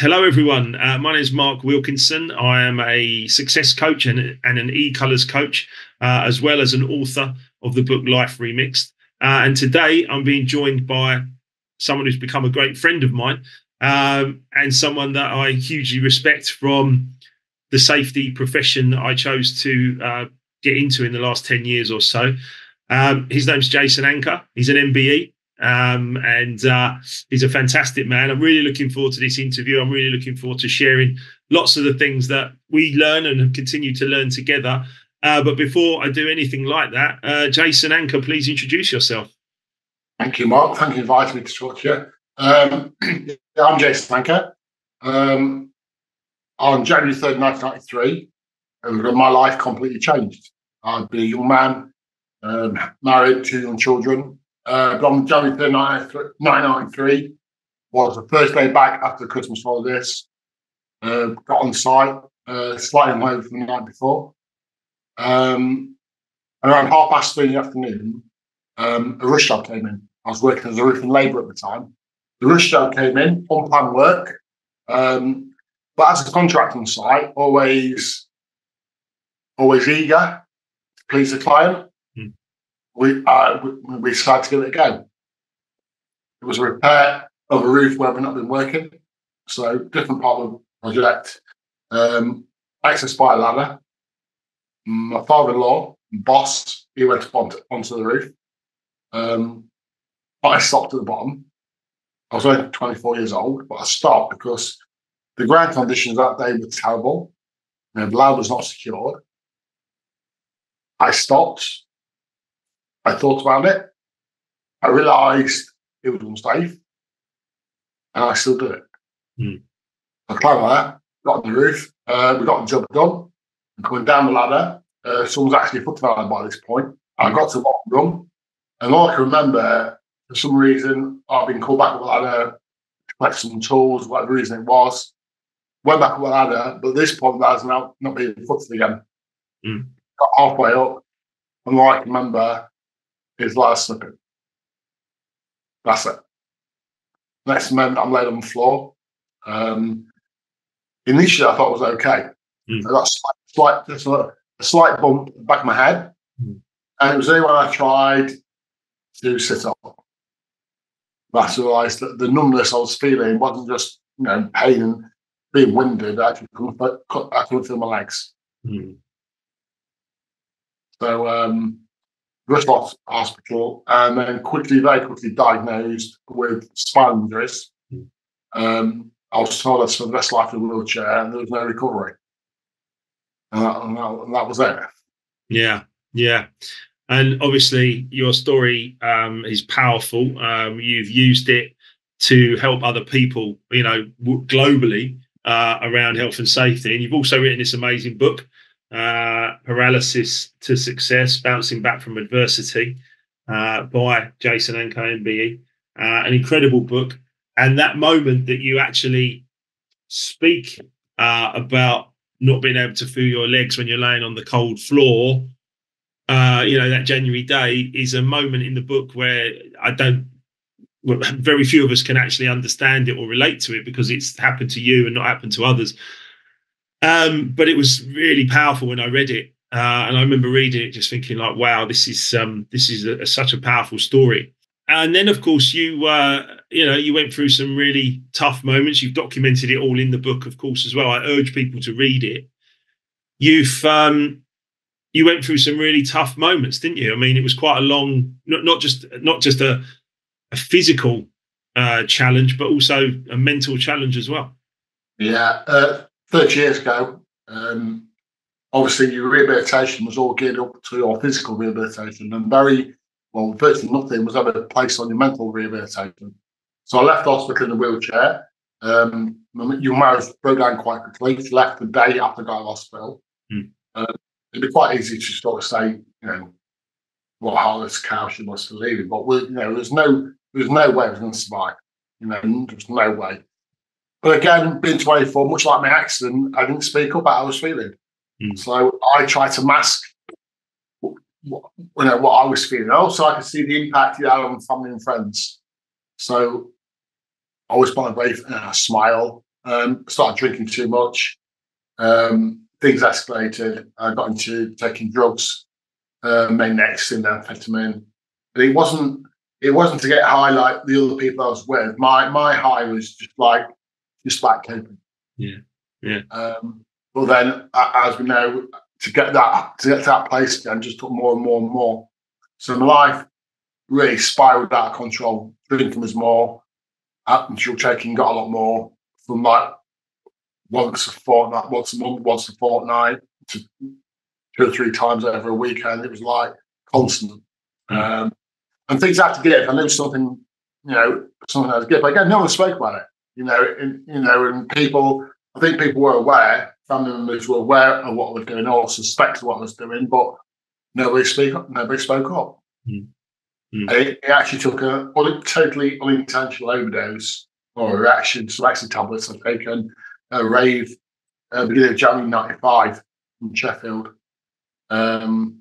Hello, everyone. My name is Mark Wilkinson. I am a success coach and an e-colors coach, as well as an author of the book Life Remixed. And today I'm being joined by someone who's become a great friend of mine, and someone that I hugely respect from the safety profession that I chose to get into in the last 10 years or so. His name's Jason Anker. He's an MBE. And he's a fantastic man. I'm really looking forward to this interview. I'm really looking forward to sharing lots of the things that we learn and have continued to learn together. But before I do anything like that, Jason Anker, please introduce yourself. Thank you, Mark. Thank you for inviting me to talk to you. I'm Jason Anker. On January 3rd, 1993, my life completely changed. I'd been a young man, married, 2 young children. On January 3rd, 1993 was the first day back after the Christmas holidays. Got on site, slightly home from the night before. Around 3:30 in the afternoon, a rush job came in. I was working as a roofing labourer at the time. The rush job came in, unplanned work. But as a contractor on site, always eager to please the client. We decided to give it a go. It was a repair of a roof where we've not been working. So different part of the project. Access by a ladder. My father-in-law, boss, he went up onto the roof. I stopped at the bottom. I was only 24 years old, but I stopped because the ground conditions that day were terrible. The ladder was not secured. I stopped. I thought about it. I realised it was unsafe, and I still did it. I climbed there, got on the roof. We got the job done. And coming down the ladder, someone's actually foot the ladder by this point. I got to the bottom rung, and all I can remember, for some reason, I've been called back up the ladder to collect some tools, whatever reason it was. Went back up the ladder, but at this point, the ladder's now not being footed again. Got halfway up, and all I can remember is ladder slipping. That's it. Next moment, I'm laid on the floor. Initially, I thought it was okay. I got a slight bump at the back of my head, and it was only when I tried to sit up that I realised that the numbness I was feeling wasn't just pain and being winded. I couldn't feel my legs. So. Rushed to hospital and then very quickly diagnosed with spinal injuries. I was told I'd spend the rest of life in a wheelchair and there was no recovery. And that was it. Yeah. And obviously your story is powerful. You've used it to help other people, globally around health and safety. And you've also written this amazing book, Paralysis to Success, Bouncing Back from Adversity, by Jason Anker, MBE. An incredible book. And that moment that you actually speak about not being able to feel your legs when you're laying on the cold floor, that January day is a moment in the book where very few of us can actually understand it or relate to it because it's happened to you and not happened to others. But it was really powerful when I read it, and I remember reading it just thinking like, "Wow, this is such a powerful story." And then, of course, you went through some really tough moments. You've documented it all in the book, of course, as well. I urge people to read it. You went through some really tough moments, didn't you? I mean, it was quite a long, not just a physical challenge, but also a mental challenge as well. Yeah. 30 years ago, obviously your rehabilitation was all geared up to your physical rehabilitation, and virtually nothing was ever placed on your mental rehabilitation. So I left hospital in a wheelchair. Your marriage broke down quite quickly. She left the day after I got out of hospital. It'd be quite easy to sort of say, what heartless cow she was for leaving, but there was no way I was going to survive. There was no way. But again, being 24, much like my accident, I didn't speak up about how I was feeling. So I tried to mask what I was feeling. Also, I could see the impact it had on family and friends. So I always put a smile, Started drinking too much. Things escalated. I got into taking drugs, main ecstasy and amphetamine. But it wasn't to get high like the other people I was with. My high was just like coping. Yeah. But then, as we know, to get to that place again just took more and more and more. So my life really spiraled out of control. Drinking was more. Actual taking got a lot more, from like once a fortnight, once a month, once a fortnight, to 2 or 3 times over a weekend. It was like constant. And things had to give. I knew something had to give. But again, no one spoke about it. And people, I think people were aware, family members were aware of what I was doing or suspected what I was doing, but nobody spoke up. It actually took a totally unintentional overdose or a reaction to ecstasy tablets I'd taken a rave beginning of January '95 in Sheffield. Put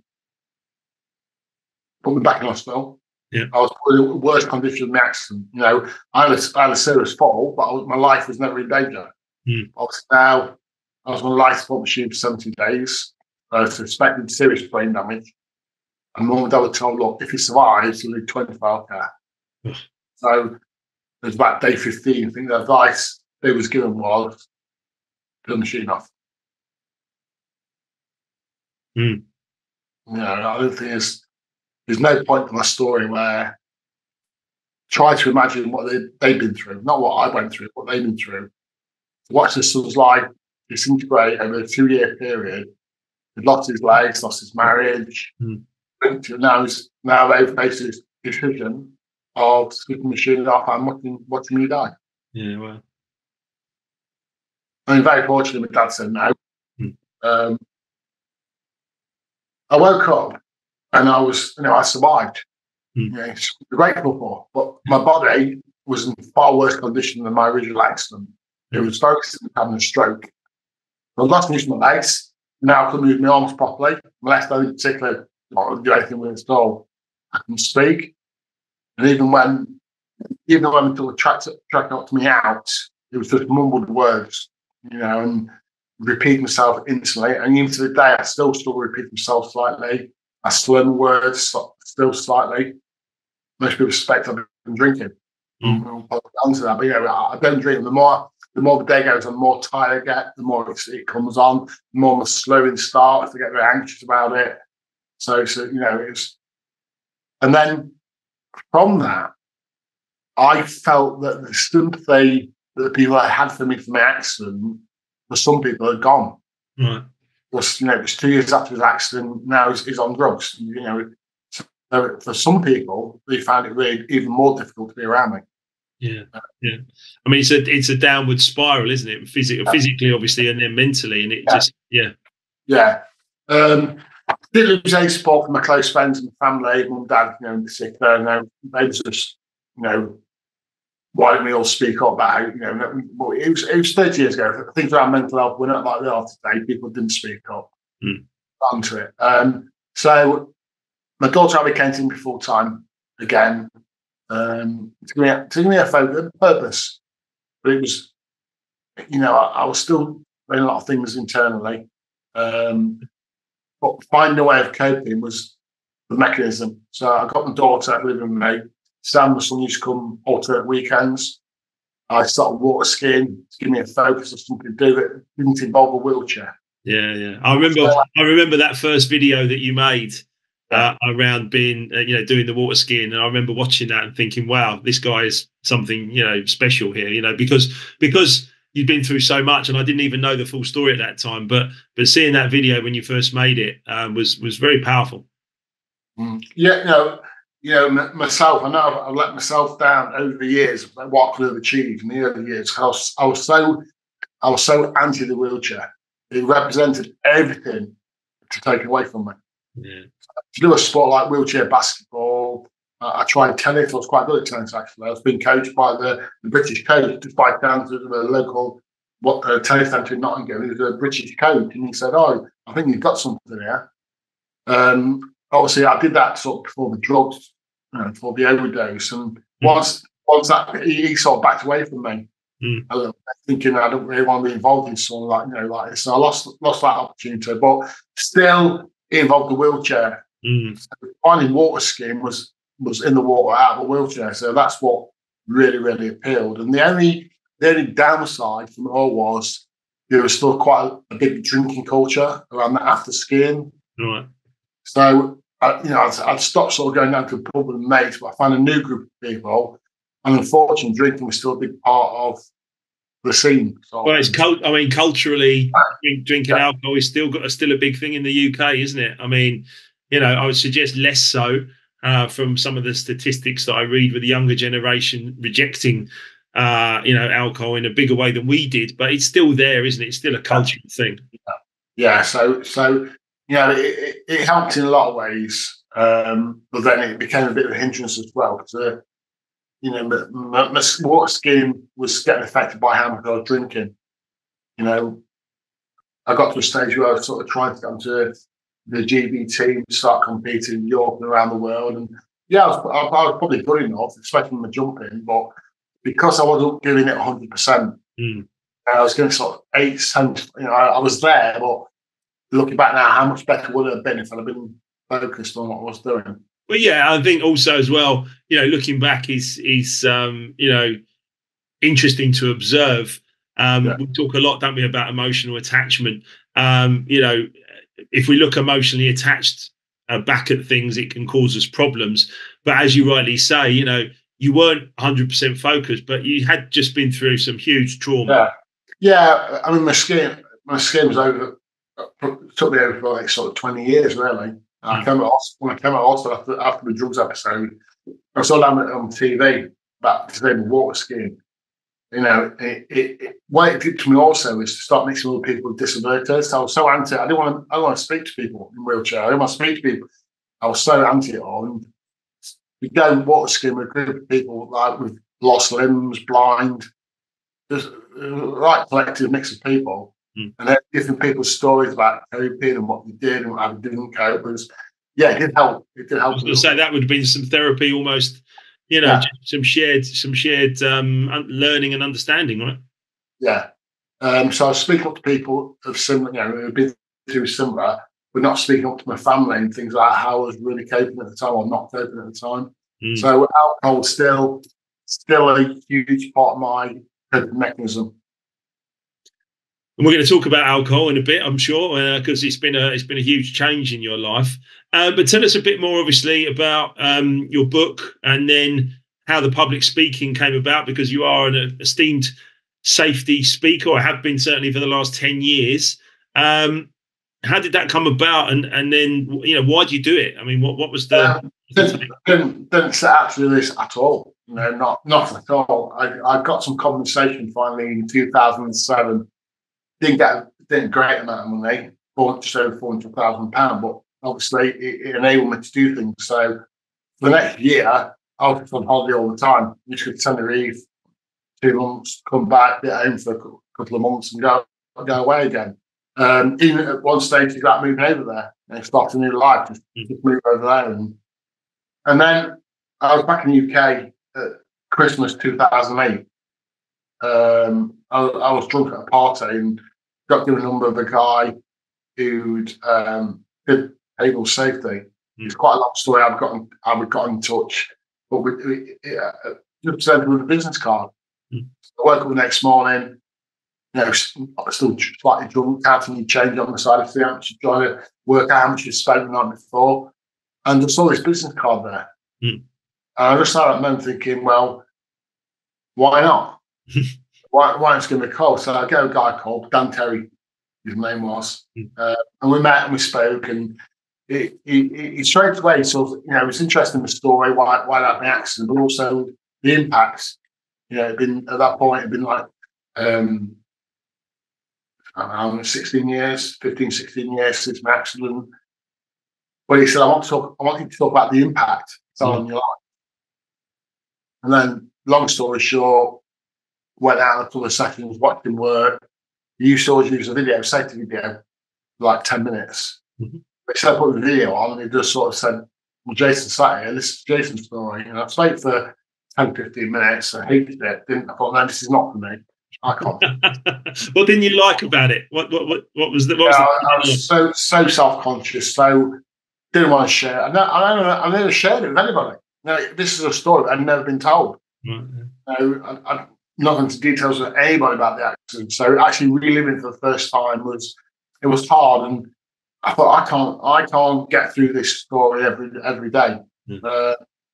me back in hospital. Yeah. I was in the worst condition of my accident. I had a serious fall, but my life was never in danger. I was on a life support machine for 70 days. I was suspected serious brain damage. And mum and dad were told, look, if he survives, he'll need 24 care. So it was about day 15. I think the advice they was given was turn the machine off. I don't think there's no point in my story where try to imagine what they've been through, not what I went through, what they've been through. Watch this son's life disintegrate over a 2-year period. He'd lost his legs, lost his marriage. Now they've faced this decision of switching the machine off and watching me die. Yeah, well. I mean, very fortunately, my dad said no. I woke up and I survived. It's grateful for, but my body was in far worse condition than my original accident. It was focused on having a stroke. I lost use of my legs. Now I couldn't move my arms properly. My left leg in particular, I couldn't do anything with it at all. I couldn't speak. And even when the track knocked me out, it was just mumbled words, and repeat myself instantly. And even to the day, I still repeat myself slightly. I slur my words still slightly. Most people suspect I've been drinking. I'll answer that, but I don't drink. The more the day goes on, the more tired I get, the more it comes on, the more my slurring starts. I get very anxious about it. So it's, and then from that, I felt that the sympathy that the people I had for me for my accident, for some people, had gone. Right. Because it was 2 years after his accident. Now he's on drugs. So for some people, they found it really even more difficult to be around me. Yeah. I mean, it's a downward spiral, isn't it? Physically, obviously, and then mentally, and it just. Did lose any support from my close friends and family, mum, dad, sick there. They was just, why didn't we all speak up about how, it was 30 years ago. Things around mental health were not like they are today. People didn't speak up onto it. So my daughter Abby came to me full time again. To give me a focus, purpose. But it was, I was still doing a lot of things internally. But finding a way of coping was the mechanism. So I got my daughter living with me. Sam, my son, used to come alternate weekends. I started water skiing to give me a focus of something to do that didn't involve a wheelchair. Yeah. I remember that first video that you made. Around being, doing the water skiing, and I remember watching that and thinking, "Wow, this guy is something, special here." Because you'd been through so much, and I didn't even know the full story at that time. But seeing that video when you first made it was very powerful. Myself, I know I've let myself down over the years. What I could have achieved in the early years. I was so anti the wheelchair. It represented everything to take away from me. Yeah. To do a sport like wheelchair basketball, I tried tennis. I was quite good at tennis, actually. I was being coached by the British coach, just by chance, at the local tennis centre in Nottingham. He was a British coach, and he said, "Oh, I think you've got something here." Obviously, I did that sort of before the drugs, before the overdose. And once that he sort of backed away from me. a little bit, thinking I don't really want to be involved in something like this. So I lost that opportunity, but still involved the wheelchair. So finding water skiing was in the water out of a wheelchair. So that's what really, really appealed. And the only downside from it all was there was still quite a big drinking culture around that after skiing. Right. So I'd stopped sort of going down to the pub with mates, but I found a new group of people, and unfortunately, drinking was still a big part of the scene. Well, it's culturally, drinking alcohol is still a big thing in the UK, isn't it? I mean, I would suggest less so from some of the statistics that I read with the younger generation rejecting, alcohol in a bigger way than we did. But it's still there, isn't it? It's still a cultural thing. Yeah. So it helped in a lot of ways, but then it became a bit of a hindrance as well because my water skiing was getting affected by how much I was drinking. I got to a stage where I was sort of trying to get onto the GB team, start competing in Europe and around the world. And I was probably good enough, especially in my jumping, but because I wasn't giving it 100%, I was giving sort of 8 cents. I was there, but looking back now, how much better would it have been if I'd have been focused on what I was doing? Well, yeah, I think also as well, looking back is interesting to observe. We talk a lot, don't we, about emotional attachment. If we look emotionally attached back at things, it can cause us problems. But as you rightly say, you weren't 100% focused, but you had just been through some huge trauma. Yeah. I mean, my skiing was over. It took me over for like sort of 20 years, really. When I came out of hospital after the drugs episode, I saw that on TV about disabled water skiing. What it did to me also is to start mixing with people with disabilities. I was so anti. I don't want to speak to people in wheelchair. I didn't want to speak to people. I was so anti it all. And we go water skiing with a group of people like with lost limbs, blind, just a right collective mix of people. And then different people's stories about coping and what they did and how they didn't cope it did help. It did help. I was going to say that would have been some therapy almost, some shared learning and understanding, right? Yeah. So I was speaking up to people of similar, who had been through similar, but not speaking up to my family and things like how I was really coping at the time or not coping at the time. So alcohol was still a huge part of my coping mechanism. And we're going to talk about alcohol in a bit, I'm sure, because it's been a huge change in your life. But tell us a bit more, obviously, about your book and then how the public speaking came about, because you are an esteemed safety speaker, or have been certainly for the last 10 years. How did that come about? And then, why do you do it? I mean, what was the... Didn't set out to do this at all. Not at all. I got some compensation finally in 2007. Didn't get a great amount of money, just over £400,000, but obviously it enabled me to do things. So for the next year, I was on holiday all the time. You could Tenerife, 2 months, come back, get home for a couple of months and go away again. Even at one stage, you got moving over there and start a new life, just move over there. And then I was back in the UK at Christmas 2008. I was drunk at a party and got given a number of a guy who'd did behavioural safety. It's quite a long story. I got in touch, but we just sent him with a business card. So I woke up the next morning, still slightly drunk, counting your change on the side of the amp, trying to work out how much you spent the night before, and I saw this business card there. And I just sat at the moment thinking, well, why not? Why not give me a call? So I get a guy called Dan Terry, his name was, and we met and we spoke, and he straight away sort of, it was interesting in the story, why that happened, accident, but also the impacts. It'd been at that point, it'd been like I don't know, 16 years since my accident. But he said, I want you to talk about the impact it's on your life. And then, long story short, went out a couple of seconds, watched him work. He used to always use a safety video, like 10 minutes. But he said, put the video on, and he just sort of said, well, Jason sat here, this is Jason's story. And I stayed for 10, 15 minutes. I hated it. I thought, no, this is not for me. I can't. What didn't you like about it? What was the? I was so self-conscious, so didn't want to share. I never shared it with anybody. No, this is a story I'd never been told. Right. I'm not going into details with anybody about the accident. So actually reliving it for the first time was hard, and I thought I can't get through this story every day. Yeah.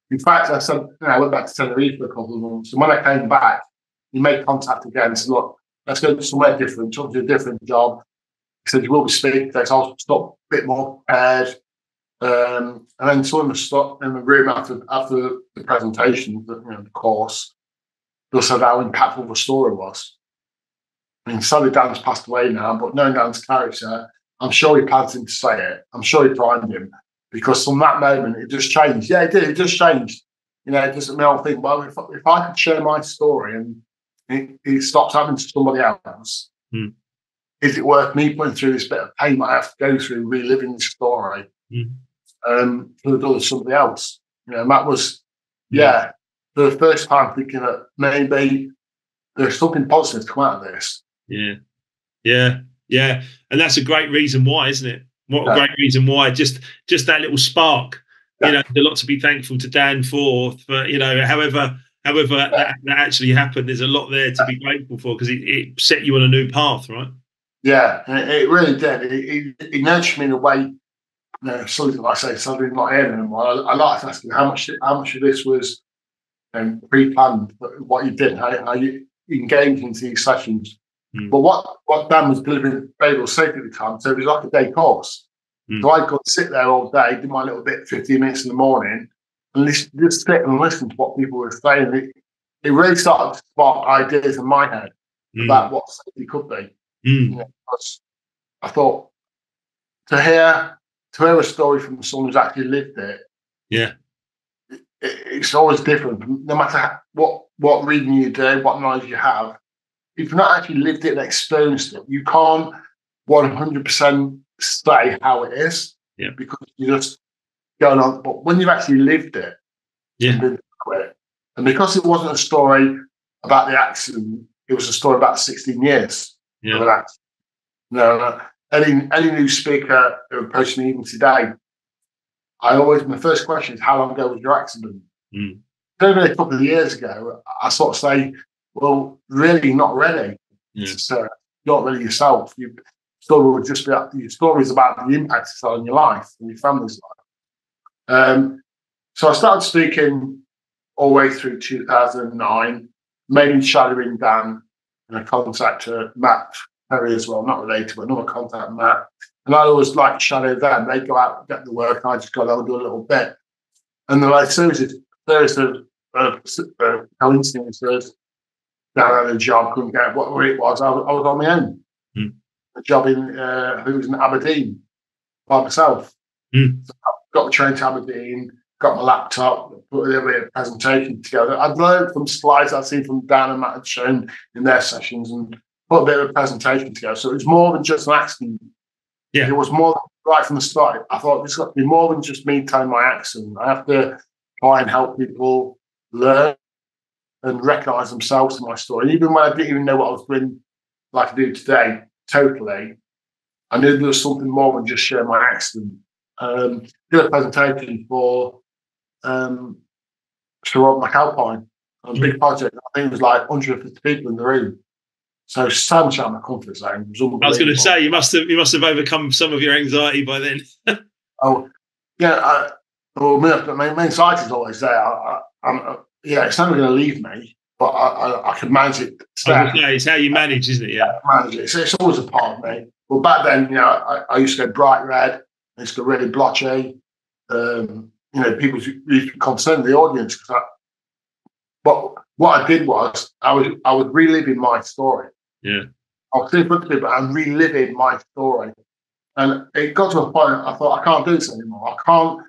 In fact, I said, I went back to Tenerife for a couple of months, and when I came back, he made contact again and said, "Look, let's go to somewhere different, talk to a different job." He said, "You will be speaking today, so I'll stop a bit more prepared." And then someone was stopped in the room after the presentation, the course. They said how impactful the story was. I mean, sadly, Dan's passed away now, but knowing Dan's character, I'm sure he plans him to say it. I'm sure he primed him, because from that moment, it just changed. Yeah, it did. It just changed. It doesn't mean I think, well, if I could share my story and it stops happening to somebody else, is it worth me putting through this bit of pain that I have to go through, reliving this story for the good of somebody else? And that was, for the first time thinking that maybe there's something positive to come out of this. Yeah. And that's a great reason why, isn't it? What a great reason why. Just that little spark. There's a lot to be thankful to Dan for however that actually happened. There's a lot there to be grateful for, because it set you on a new path, right? Yeah, it really did. It nurtured me in a way. Something like I say, something not here anymore. I like to ask you how much of this was pre-planned, what you did, how you engaged into these sessions. But what Dan was delivering behavioural safety at the time, so it was like a day course. So I'd go and sit there all day, do my little bit, 15 minutes in the morning, and just sit and listen to what people were saying. It really started to spark ideas in my head about what safety could be. I thought to hear a story from someone who's actually lived it, it's always different. No matter what reading you do, what knowledge you have, if you've not actually lived it and experienced it, you can't 100% say how it is, because you're just going on. But when you've actually lived it, and been through it, and because it wasn't a story about the accident, it was a story about 16 years of an accident. Any new speaker who approached me even today, my first question is, how long ago was your accident? Only a couple of years ago. I sort of say, well, really not ready. So you're not ready yourself. Your story would just be your story is about the impact it's on your life and your family's life. So I started speaking all the way through 2009, mainly shadowing Dan and a contact Matt Perry as well, not related, but another contact, Matt. And I always like to shadow them. They go out and get the work, and I just go out and do a little bit. And then like series of coincidences. Dan had a job, couldn't get what it was. I was on my own. A job in, I think it was in Aberdeen, by myself. So I got the train to Aberdeen, got my laptop, put a little bit of presentation together. I'd learned from slides I'd seen from Dan and Matt had shown in their sessions, and put a bit of a presentation together. So it was more than just an accident. It was more right from the start. I thought this got to be more than just me telling my accident. I have to try and help people learn and recognise themselves in my story. Even when I didn't even know what I was doing, like I do today, totally, I knew there was something more than just sharing my accident. Did a presentation for Sir Rob McAlpine on a big project. I think it was like 150 people in the room. So much out of my comfort zone. I was going to say, you must have overcome some of your anxiety by then. My anxiety is always there. It's never going to leave me, but I can manage it. It's how you manage, isn't it? Yeah, manage it. It's always a part of me. But back then, I used to go bright red. I used to go really blotchy. People used to be concerned, the audience. But what I did was I was reliving my story. Yeah, I was sitting with people and reliving my story, and it got to a point I thought I can't do this anymore. I can't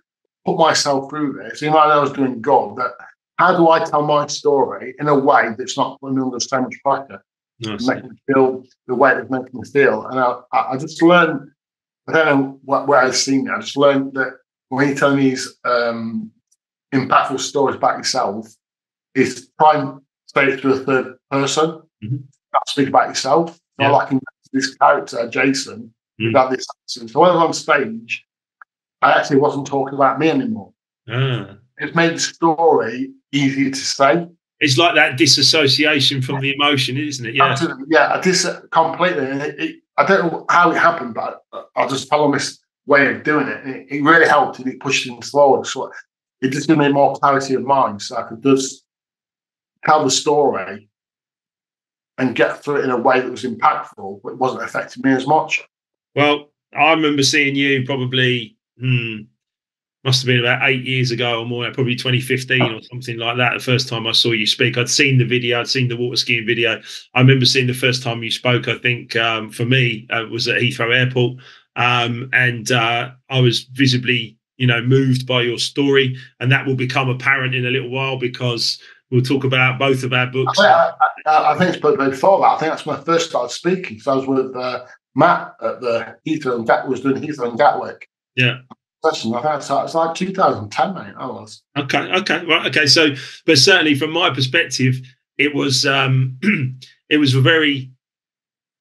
put myself through this. Even though I was doing good, that how do I tell my story in a way that's not putting me under so much pressure, making me feel the way it's making me feel? And I just learned. I don't know where I've seen it. I just learned that when you're telling these impactful stories about yourself, is try and say it to a third person. not speak about yourself. Not like in this character, Jason, who had this accent. So when I was on stage, I actually wasn't talking about me anymore. It made the story easier to say. It's like that disassociation from the emotion, isn't it? Yeah. Absolutely. Yeah, I completely. I don't know how it happened, but I just followed this way of doing it. It really helped, and it pushed things forward. So it just gave me more clarity of mind, so I could just tell the story and get through it in a way that was impactful, but it wasn't affecting me as much. Well, I remember seeing you probably must have been about 8 years ago or more, probably 2015 or something like that. The first time I saw you speak, I'd seen the video, I'd seen the water skiing video. I remember seeing the first time you spoke, I think for me, it was at Heathrow Airport. And I was visibly, moved by your story. And that will become apparent in a little while because we'll talk about both of our books. I think it's before that. I think that's when I first started speaking. So I was with Matt at the Heathrow and Gatwick, was doing Heathrow and Gatwick. Yeah. I think it's like 2010, mate. I was. Okay. Right. Okay. So, but certainly from my perspective, it was it was a very,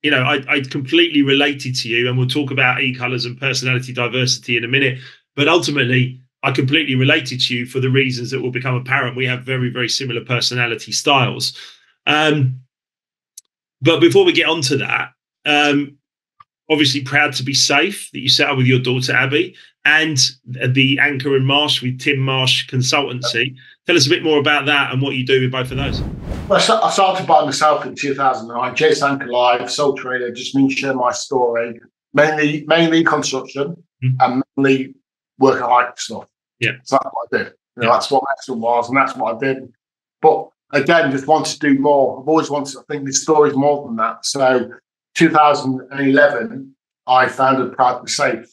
I completely related to you, and we'll talk about e-colours and personality diversity in a minute. But ultimately, I completely related to you for the reasons that will become apparent. We have very, very similar personality styles. But before we get on to that, obviously proud to be safe that you set up with your daughter Abby and the Anker and Marsh with Tim Marsh Consultancy. Tell us a bit more about that and what you do with both of those. Well, I started by myself in 2009. Jason Anker Live, sole trader, just me share my story, mainly construction and mainly work at height stuff. Yeah, so that's what I did. That's what Maxwell was, and that's what I did. But again, just wanted to do more. I've always wanted. I think this story is more than that. So, 2011, I founded Proud to be Safe.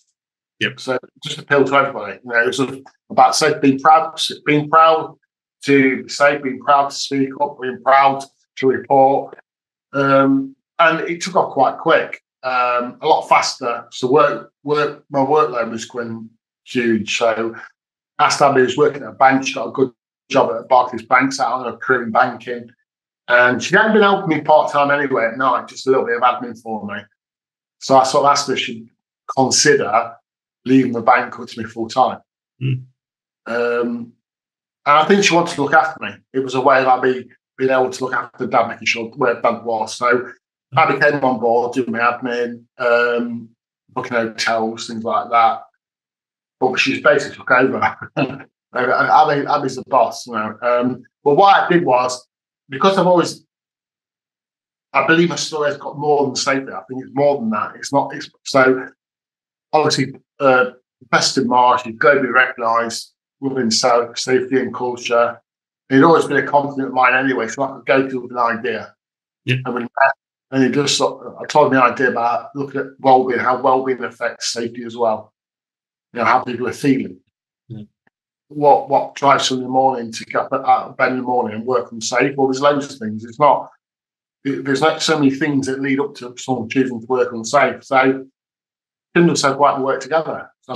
Yep. So just appeal to everybody. It's about safe, being proud to be safe, being proud to speak up, being proud to report. And it took off quite quick, a lot faster. So my workload was going huge. So after Abby was working at a bank, she got a good job at Barclays Bank, sat on her career in banking. And she hadn't been helping me part-time anyway at night, just a little bit of admin for me. So I sort of asked her if she'd consider leaving the bank, coming to me full-time. And I think she wanted to look after me. It was a way of Abby being able to look after Dad, making sure where Dad was. So Abby came on board, doing my admin, booking hotels, things like that. But she's basically took over. Abby's the boss, But what I did was, because I believe my story has got more than safety. I think it's more than that. So obviously, Best in March, you've got to be recognised within safety and culture. It'd always been a confidence of mine anyway, so I could go to with an idea. Yeah. And he just I told me an idea about looking at well-being, how well-being affects safety as well. How people are feeling. Yeah. What drives them in the morning to get out of bed in the morning and work on safe? Well, there's loads of things. There's not so many things that lead up to someone choosing to work on safe. So Tim said, why don't we work together? So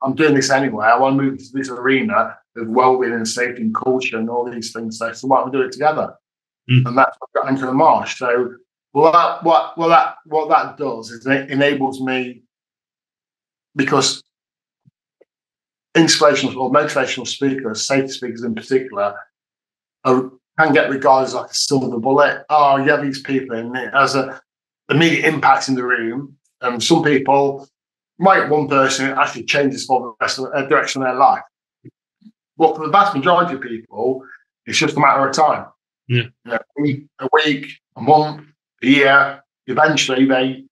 I'm doing this anyway. I want to move into this arena of well-being and safety and culture and all these things. So why don't we do it together? And that's what got Anker and Marsh. So what that does is it enables me, because inspirational or motivational speakers, safety speakers in particular, can get regarded as like a silver bullet. Oh, you have these people, and it has an immediate impact in the room. And some people, one person, it actually changes for the rest of the direction of their life. But for the vast majority of people, it's just a matter of time. Yeah. A week, a month, a year. Eventually, they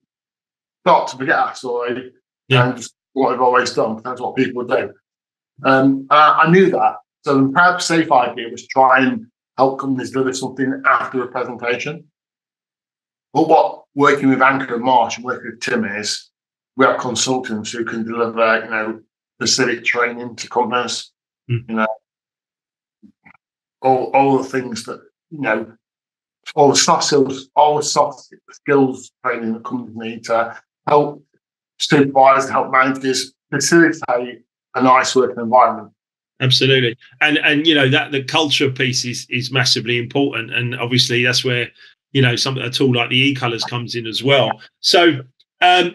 start to forget that story and what they've always done. That's what people do. I knew that. So the Proud to Safe idea was try and help companies deliver something after a presentation. But what working with Anker and Marsh and working with Tim is, we have consultants who can deliver, specific training to companies, all the things that, all the soft skills training that companies need to help supervise, to help managers facilitate a nice working environment. Absolutely. And that the culture piece is massively important. And obviously that's where, something a tool like the e-colors comes in as well. So how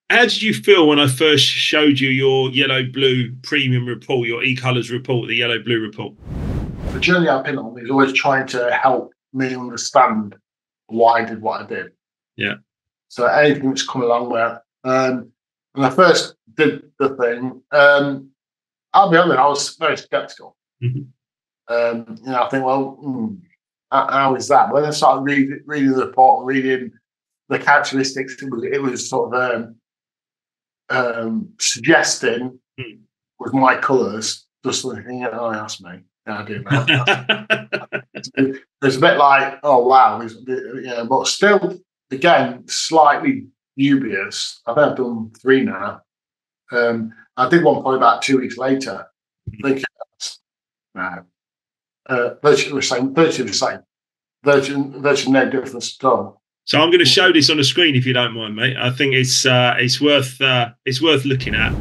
did you feel when I first showed you your yellow-blue premium report, your e-colors report, the yellow-blue report? The journey I've been on is always trying to help me understand why I did what I did. Yeah. So anything that's come along where, when I first did the thing, I'll be honest, I was very skeptical. I think, well, how is that? When I started reading the report, reading the characteristics, it was sort of suggesting with my colours, just thinking, oh, that's me. Yeah, I do that. It's a bit like, oh wow, but still, again, slightly dubious. I think I've done 3 now. I did one probably about 2 weeks later. Thinking, no, virtually the same, virtually no difference at all. So I'm going to show this on the screen if you don't mind, mate. I think it's worth looking at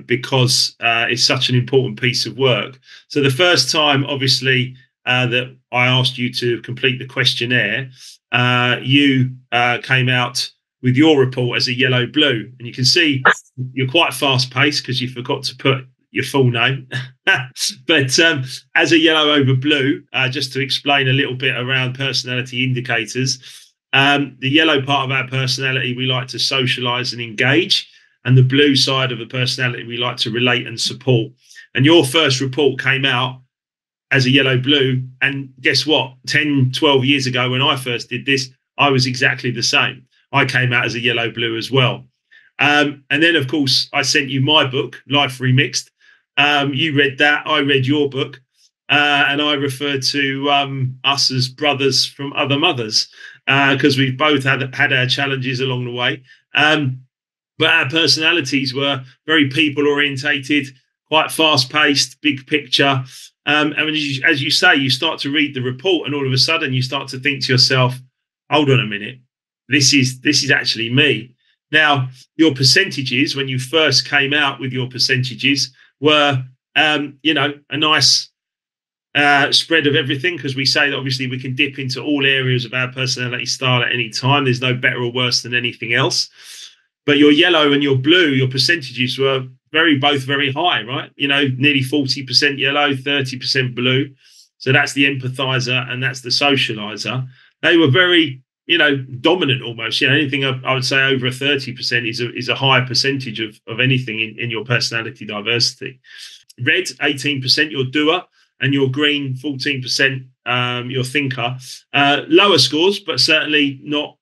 because it's such an important piece of work. So the first time, obviously, that I asked you to complete the questionnaire, you came out with your report as a yellow-blue, and you can see you're quite fast-paced because you forgot to put your full name. But as a yellow over blue, just to explain a little bit around personality indicators. The yellow part of our personality, we like to socialise and engage. And the blue side of the personality, we like to relate and support. And your first report came out as a yellow-blue. And guess what? 10, 12 years ago, when I first did this, I was exactly the same. I came out as a yellow-blue as well. And then, of course, I sent you my book, Life Remixed. You read that. I read your book. And I referred to us as brothers from other mothers. Because we've both had our challenges along the way. But our personalities were very people orientated, quite fast paced, big picture. And as you say, you start to read the report and all of a sudden you start to think to yourself, hold on a minute, this is actually me. Now, your percentages, when you first came out with your percentages, were, a nice spread of everything, because we say that obviously we can dip into all areas of our personality style at any time. There's no better or worse than anything else. But your yellow and your blue, your percentages were both very high, right? Nearly 40% yellow, 30% blue. So that's the empathizer and that's the socializer. They were very, dominant almost. Anything I would say over a 30% is a higher percentage of anything in your personality diversity. Red, 18%, your doer. And your green, 14%, your thinker. Lower scores, but certainly not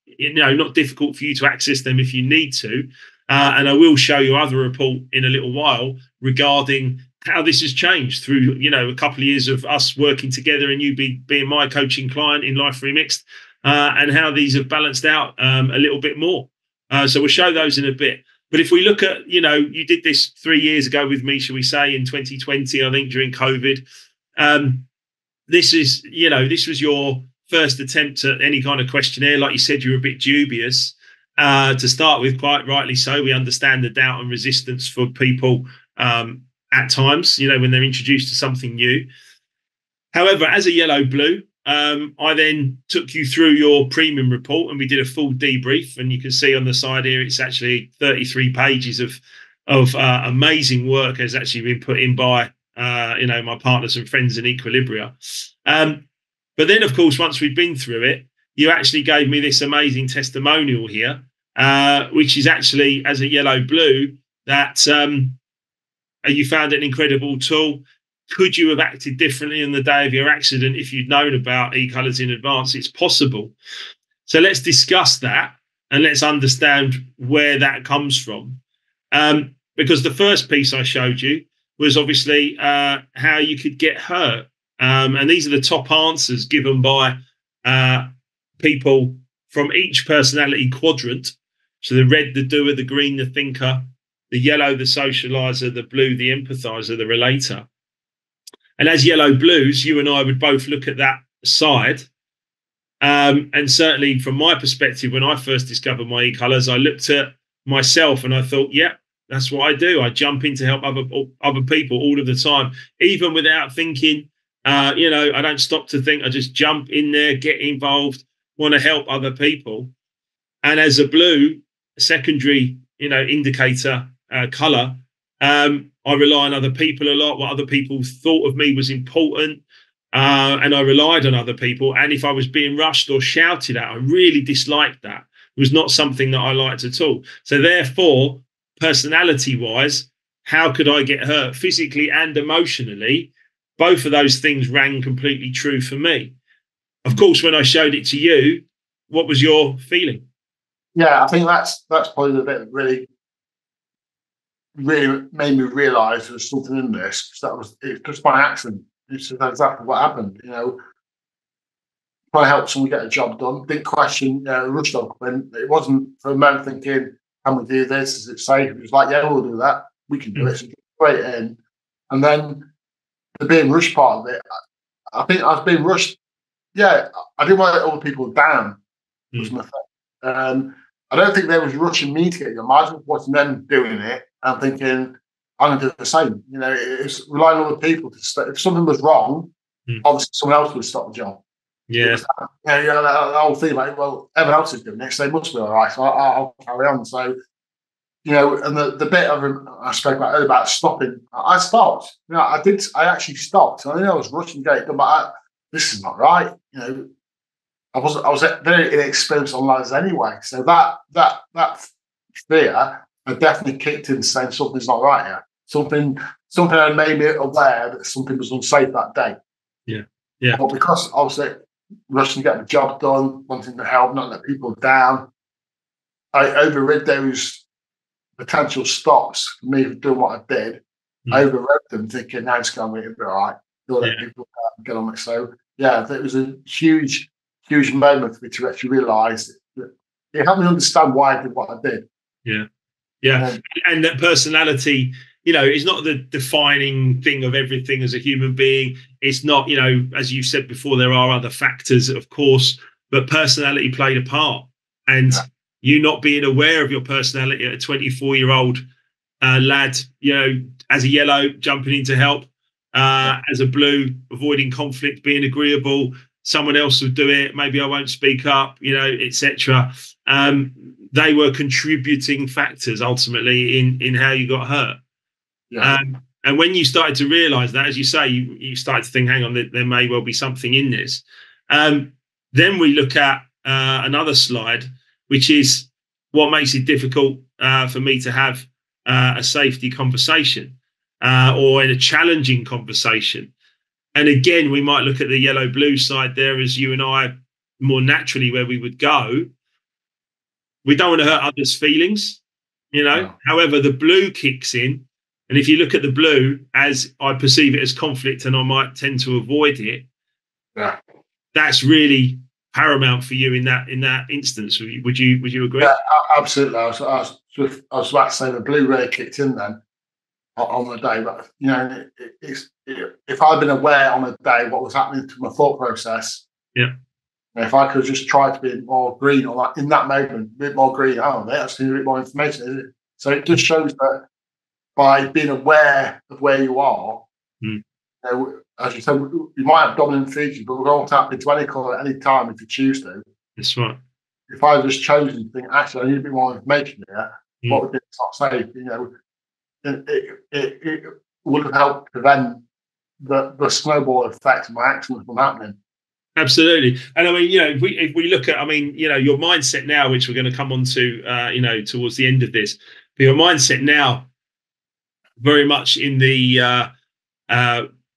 difficult for you to access them if you need to. And I will show you other report in a little while regarding how this has changed through, a couple of years of us working together and you being my coaching client in Life Remixed, and how these have balanced out a little bit more. So we'll show those in a bit. But if we look at, you did this 3 years ago with me, shall we say, in 2020, I think during COVID. This was your first attempt at any kind of questionnaire. Like you said, you were a bit dubious to start with, quite rightly so. We understand the doubt and resistance for people at times, when they're introduced to something new. However, as a yellow-blue, I then took you through your premium report and we did a full debrief. And you can see on the side here, it's actually 33 pages of amazing work has actually been put in by my partners and friends in Equilibria. But then, of course, once we'd been through it, you actually gave me this amazing testimonial here, which is actually, as a yellow-blue, that you found an incredible tool. Could you have acted differently on the day of your accident if you'd known about e-colors in advance? It's possible. So let's discuss that and let's understand where that comes from. Because the first piece I showed you was obviously how you could get hurt. And these are the top answers given by people from each personality quadrant. So the red, the doer, the green, the thinker, the yellow, the socializer, the blue, the empathizer, the relator. And as yellow blues, you and I would both look at that side. And certainly from my perspective, when I first discovered my e-colors, I looked at myself and I thought, yeah, that's what I do. I jump in to help other people all of the time, even without thinking. I don't stop to think. I just jump in there, get involved, want to help other people. And as a blue secondary, indicator color, I rely on other people a lot. What other people thought of me was important. And I relied on other people. And if I was being rushed or shouted at, I really disliked that. It was not something that I liked at all. So therefore, personality-wise, how could I get hurt physically and emotionally? Both of those things rang completely true for me. Of course, when I showed it to you, what was your feeling? Yeah, I think that's probably the bit that really made me realise there was something in this. It's just by accident. It's exactly what happened. Trying to help someone get a job done. Didn't question, rushed up. And it wasn't for a moment thinking, can we do this? Is it safe? It was like, yeah, we'll do that. We can do it. So straight in. And then the being rushed part of it, I think I was being rushed. Yeah, I didn't want to let other people down. Was my thing. I don't think they was rushing me to get it. I was watching them doing it and thinking, I'm going to do the same. It's relying on other people to stop. If something was wrong, obviously someone else would stop the job. Yeah. That whole thing, like, well, everyone else is doing it, so they must be all right. So I'll carry on. So, and the bit of I spoke about stopping, I stopped. I actually stopped. I I was rushing to get it done, but this is not right. I was very inexperienced on ladders anyway. So that fear had definitely kicked in, saying something's not right here. Something had made me aware that something was unsafe that day. Yeah. But because I was rushing to get the job done, wanting to help, not let people down, I overrid those potential stops for me doing what I did. I overrode them, thinking, now it's going to be all right. You'll let people get on it. So, yeah, it was a huge moment for me to actually realise that it helped me understand why I did what I did. Yeah. And that personality, is not the defining thing of everything as a human being. It's not, as you said before, there are other factors, of course, but personality played a part. And you not being aware of your personality at a 24-year-old lad, as a yellow, jumping in to help, as a blue, avoiding conflict, being agreeable, someone else will do it, maybe I won't speak up, etc. They were contributing factors ultimately in how you got hurt. And when you started to realise that, as you say, you started to think, hang on, there may well be something in this. Then we look at another slide, which is what makes it difficult for me to have a safety conversation or in a challenging conversation. And again, we might look at the yellow-blue side there as you and I more naturally where we would go. We don't want to hurt others' feelings, However, the blue kicks in. And if you look at the blue, as I perceive it as conflict and I might tend to avoid it, that's really paramount for you in that instance. Would you agree? Yeah, absolutely. I was about to say the blue really kicked in then on the day, but if I'd been aware on the day what was happening to my thought process, if I could just try to be more green or like in that moment, a bit more green, that's a bit more information, isn't it? So it just shows that by being aware of where you are, as you said, you might have dominant features, but we're going to tap into any colour at any time if you choose to. That's right. If I just chosen to think, actually, I need a bit more information here, what would be not safe? It would have helped prevent the snowball effect of my actions from happening. Absolutely. And I mean, if we look at, your mindset now, which we're going to come on to, towards the end of this, but your mindset now, very much in the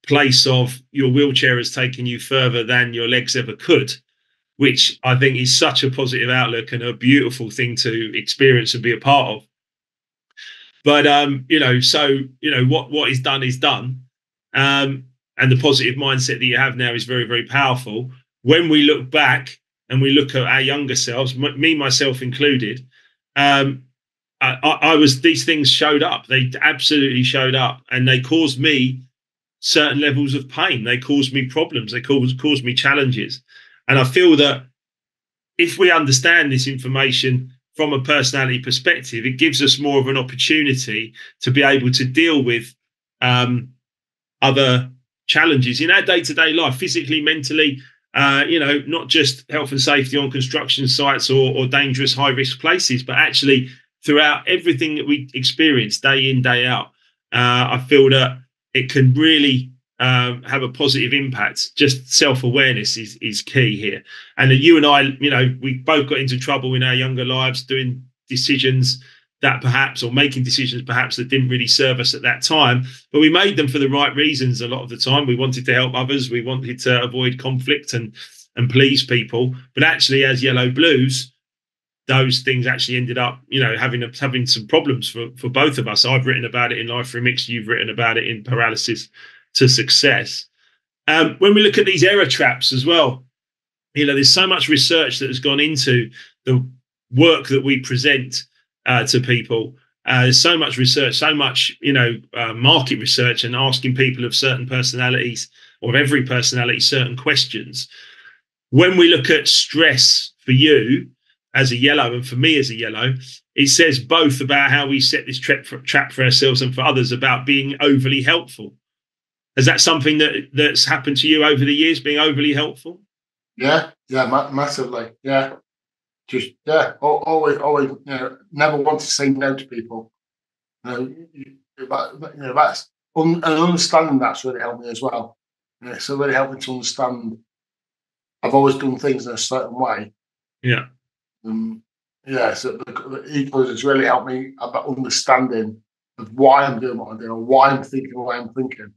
place of your wheelchair has taken you further than your legs ever could, which I think is such a positive outlook and a beautiful thing to experience and be a part of. But what is done is done, and the positive mindset that you have now is very, very powerful. When we look back and we look at our younger selves, me myself included, these things showed up. They absolutely showed up, and they caused me certain levels of pain. They caused me problems. They caused me challenges. And I feel that if we understand this information from a personality perspective, it gives us more of an opportunity to be able to deal with other challenges in our day-to-day life, physically, mentally, not just health and safety on construction sites or dangerous high-risk places, but actually throughout everything that we experience day in, day out. I feel that it can really have a positive impact. Just self-awareness is key here. And that you and I, we both got into trouble in our younger lives doing decisions that perhaps, or making decisions perhaps that didn't really serve us at that time, but we made them for the right reasons a lot of the time. We wanted to help others. We wanted to avoid conflict and please people. But actually, as yellow blues, those things actually ended up, having some problems for both of us. I've written about it in Life Remixed. You've written about it in Paralysis to Success. When we look at these error traps as well, there's so much research that has gone into the work that we present to people. There's so much research, so much, market research, and asking people of certain personalities, or of every personality, certain questions. When we look at stress for you as a yellow and for me as a yellow, it says both about how we set this trap for ourselves and for others, about being overly helpful. Is that something that's happened to you over the years, being overly helpful? Yeah, massively. Yeah. Just, always, never want to say no to people. That's and understanding that's really helped me as well. It's really helping to understand. I've always done things in a certain way. Yeah. So the equals has really helped me about understanding of why I'm doing what I'm doing, or why I'm thinking the way I'm thinking.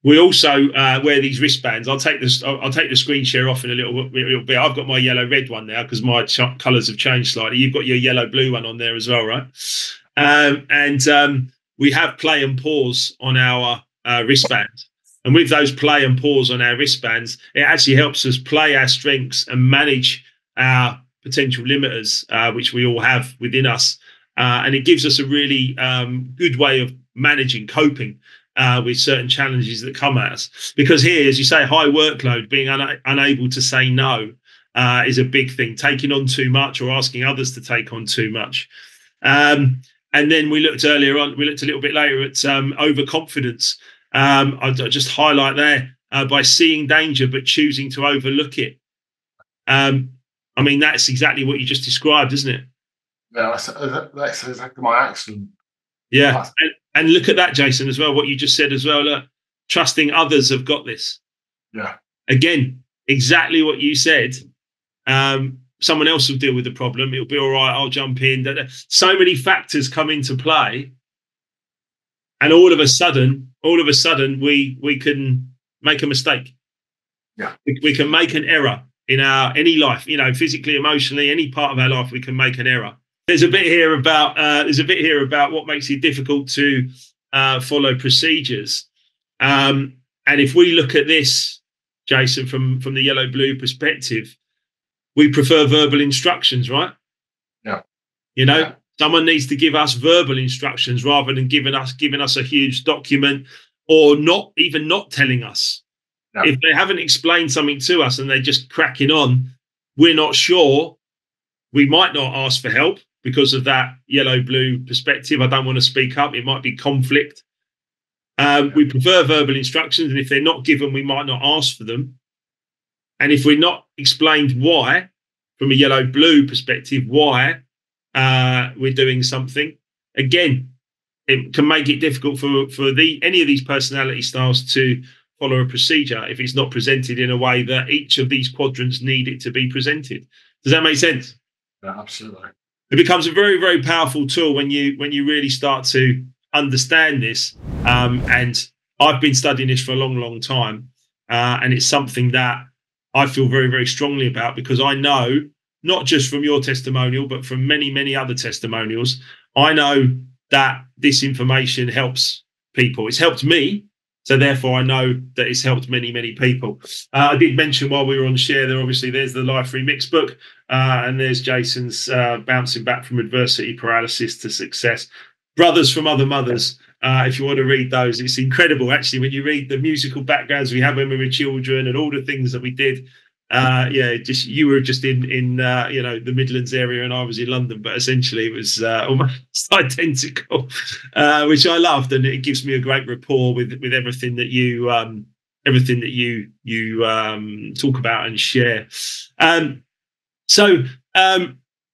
We also wear these wristbands. I'll take the screen share off in a little bit. I've got my yellow red one now because my colours have changed slightly. You've got your yellow blue one on there as well, right? And we have play and pause on our wristbands. And with those play and pause on our wristbands, it actually helps us play our strengths and manage our potential limiters, which we all have within us. And it gives us a really good way of managing, coping with certain challenges that come at us. Because here, as you say, high workload, being unable to say no is a big thing. Taking on too much or asking others to take on too much. And then we looked a little bit later at overconfidence. I'll just highlight there, by seeing danger but choosing to overlook it. That's exactly what you just described, isn't it? Yeah, that's exactly my accent. Yeah. And look at that, Jason, as well, what you just said as well. Look, trusting others have got this. Yeah. Again, exactly what you said. Someone else will deal with the problem. It'll be all right. I'll jump in. So many factors come into play. And all of a sudden, we can make a mistake. Yeah. We can make an error in any life, physically, emotionally, any part of our life, we can make an error. There's a bit here about what makes it difficult to follow procedures. And if we look at this, Jason, from the yellow-blue perspective, we prefer verbal instructions, right? Yeah. Someone needs to give us verbal instructions rather than giving us a huge document, or not telling us. Yeah. If they haven't explained something to us and they're just cracking on, we're not sure. We might not ask for help because of that yellow-blue perspective. I don't want to speak up. It might be conflict. We prefer verbal instructions, and if they're not given, we might not ask for them. And if we're not explained why, from a yellow-blue perspective, why we're doing something, again, it can make it difficult for any of these personality styles to follow a procedure if it's not presented in a way that each of these quadrants need it to be presented. Does that make sense? Yeah, absolutely. It becomes a very, very powerful tool when you really start to understand this. And I've been studying this for a long, long time. And it's something that I feel very, very strongly about, because I know, not just from your testimonial, but from many, many other testimonials, I know that this information helps people. It's helped me. So therefore, I know that it's helped many, many people. I did mention while we were on share there, obviously, there's the Life Remixed book, and there's Jason's Bouncing Back from Adversity, Paralysis to Success. Brothers from Other Mothers, if you want to read those. It's incredible, actually, when you read the musical backgrounds we had when we were children and all the things that we did. You were just in the Midlands area and I was in London, but essentially it was almost identical, which I loved, and it gives me a great rapport with everything that you everything that you talk about and share. So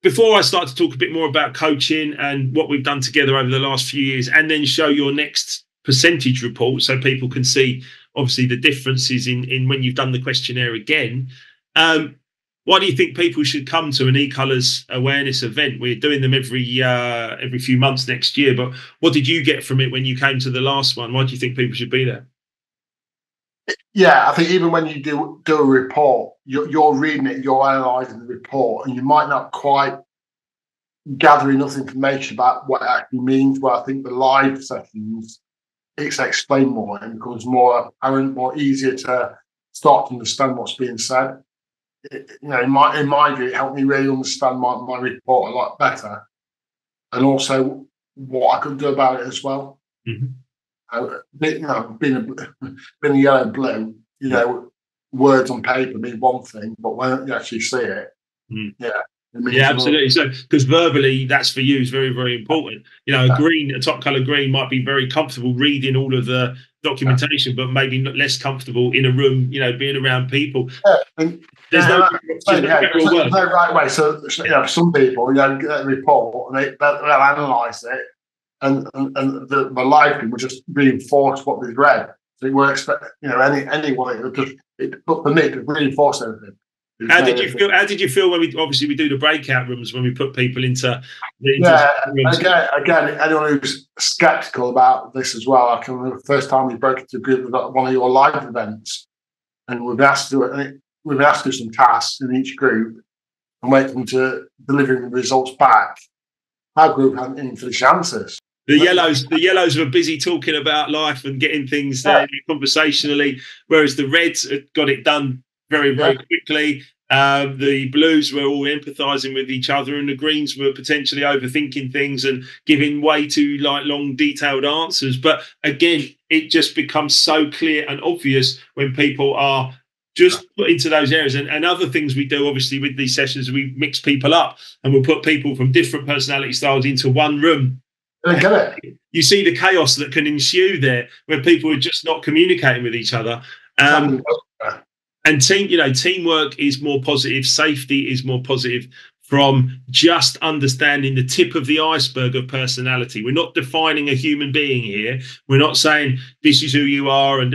before I start to talk a bit more about coaching and what we've done together over the last few years, and then show your next percentage report so people can see obviously the differences in when you've done the questionnaire again, why do you think people should come to an e-colours awareness event? We're doing them every few months next year, but what did you get from it when you came to the last one? Why do you think people should be there? Yeah, I think even when you do a report, you're reading it, you're analysing the report, and you might not quite gather enough information about what it actually means. Where I think the live sessions, it's explained more and becomes more apparent, more easier to start to understand what's being said. In my view, it helped me really understand my report a lot better, and also what I could do about it as well. Mm-hmm. Being a yellow blue, words on paper mean one thing, but when you actually see it, yeah, absolutely. So, because verbally, that's for you is very, very important. A top colour green might be very comfortable reading all of the documentation, but maybe less comfortable in a room, being around people. There's no right way. So, some people, get a report and they'll analyse it, and the live people just reinforce what they've read. So it works for anyone. But for me, it reinforce everything. How did you feel when we do the breakout rooms, when we put people into rooms? Again, anyone who's skeptical about this as well, I can remember the first time we broke into a group, we got one of your live events, and we've been asked to do some tasks in each group and wait for them to delivering the results back. Our group hadn't even finished answers. The yellows were busy talking about life and getting things there conversationally, whereas the reds had got it done very, very quickly. The blues were all empathising with each other, and the greens were potentially overthinking things and giving way to long, detailed answers. But again, it just becomes so clear and obvious when people are just put into those areas. And other things we do, obviously, with these sessions, we mix people up and we'll put people from different personality styles into one room. I get it. You see the chaos that can ensue there when people are just not communicating with each other. And teamwork is more positive. Safety is more positive from just understanding the tip of the iceberg of personality. We're not defining a human being here. We're not saying this is who you are, and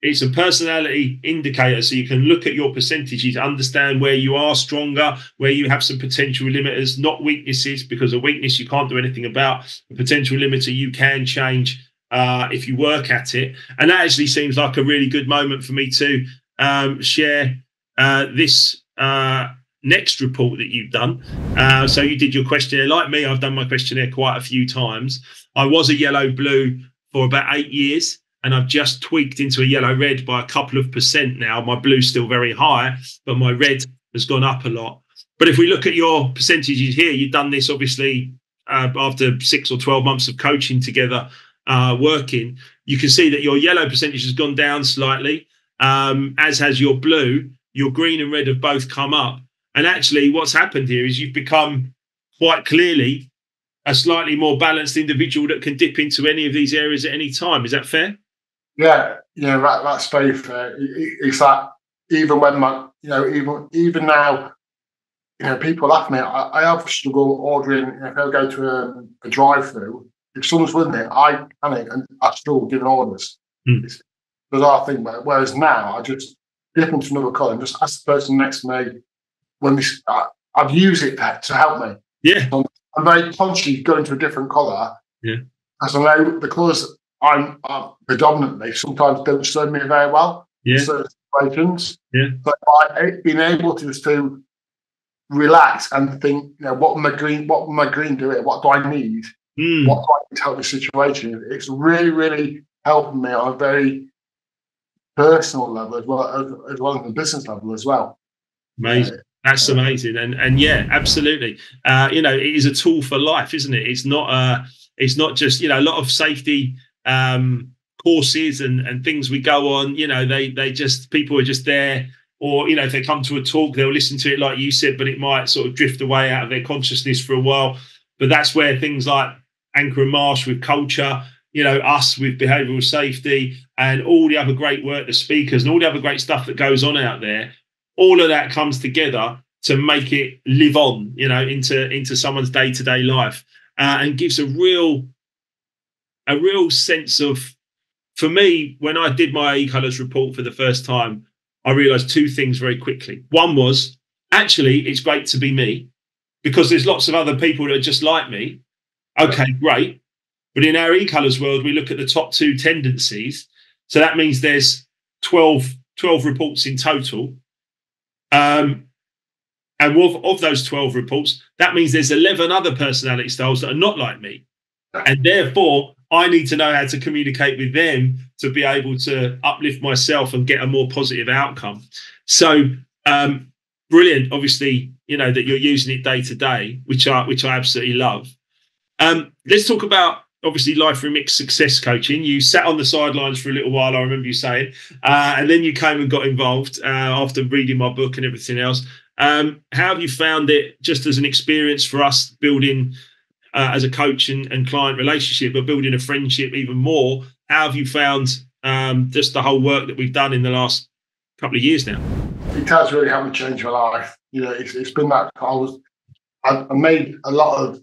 it's a personality indicator, so you can look at your percentages, understand where you are stronger, where you have some potential limiters, not weaknesses, because a weakness you can't do anything about. A potential limiter you can change if you work at it. And that actually seems like a really good moment for me to share this next report that you've done. So you did your questionnaire. Like me, I've done my questionnaire quite a few times. I was a yellow-blue for about 8 years, and I've just tweaked into a yellow-red by a couple of % now. My blue's still very high, but my red has gone up a lot. But if we look at your percentages here, you've done this obviously after 6 or 12 months of coaching together, working. You can see that your yellow percentage has gone down slightly, as has your blue. Your green and red have both come up. And actually what's happened here is you've become quite clearly a slightly more balanced individual that can dip into any of these areas at any time. Is that fair? Yeah, that's very fair. It's like even when even now, people laugh at me. I have struggled ordering. If I go to a drive-through, if someone's with me, I panic and I struggle giving orders. It's a bizarre thing. Whereas now, I just dip into another colour and just ask the person next to me I've used it to help me. Yeah, I'm very consciously going to a different colour. Yeah, as I know the colours I'm predominantly sometimes don't serve me very well in certain situations. Yeah. But by being able to relax and think, what am I green doing? What do I need? What do I need to help the situation? It's really, really helping me on a very personal level as well as the business level as well. Amazing. That's amazing. And yeah, absolutely. It is a tool for life, isn't it? It's not just, a lot of safety courses and things we go on, people are just there, or if they come to a talk, they'll listen to it like you said, but it might sort of drift away out of their consciousness for a while. But that's where things like Anker and MBE with culture, us with behavioural safety and all the other great work, the speakers and all the other great stuff that goes on out there, all of that comes together to make it live on, into someone's day-to-day life, and gives a real sense of, for me, when I did my e-colours report for the first time, I realised two things very quickly. One was, actually, it's great to be me, because there's lots of other people that are just like me. Okay, great. But in our e-colours world, we look at the top two tendencies. So that means there's 12 reports in total. And of those 12 reports, that means there's 11 other personality styles that are not like me. And therefore, I need to know how to communicate with them to be able to uplift myself and get a more positive outcome. So brilliant, obviously, that you're using it day to day, which I absolutely love. Let's talk about, obviously, Life Remix success coaching. You sat on the sidelines for a little while, I remember you saying, and then you came and got involved after reading my book and everything else. How have you found it, just as an experience for us building as a coach and client relationship, but building a friendship even more? How have you found just the whole work that we've done in the last couple of years now? It has really helped me change my life. It's been that I made a lot of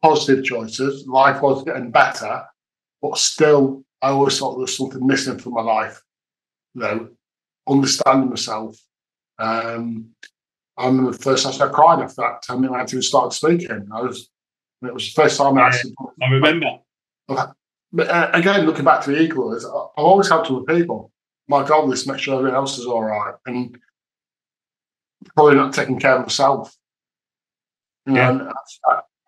positive choices. Life was getting better, but still, I always thought there was something missing from my life. Understanding myself. I'm the first time I started crying after that time I actually started speaking. It was the first time I actually. I remember. But again, looking back to the equals, I've always helped other people. My goal is to make sure everyone else is all right, and probably not taking care of myself. And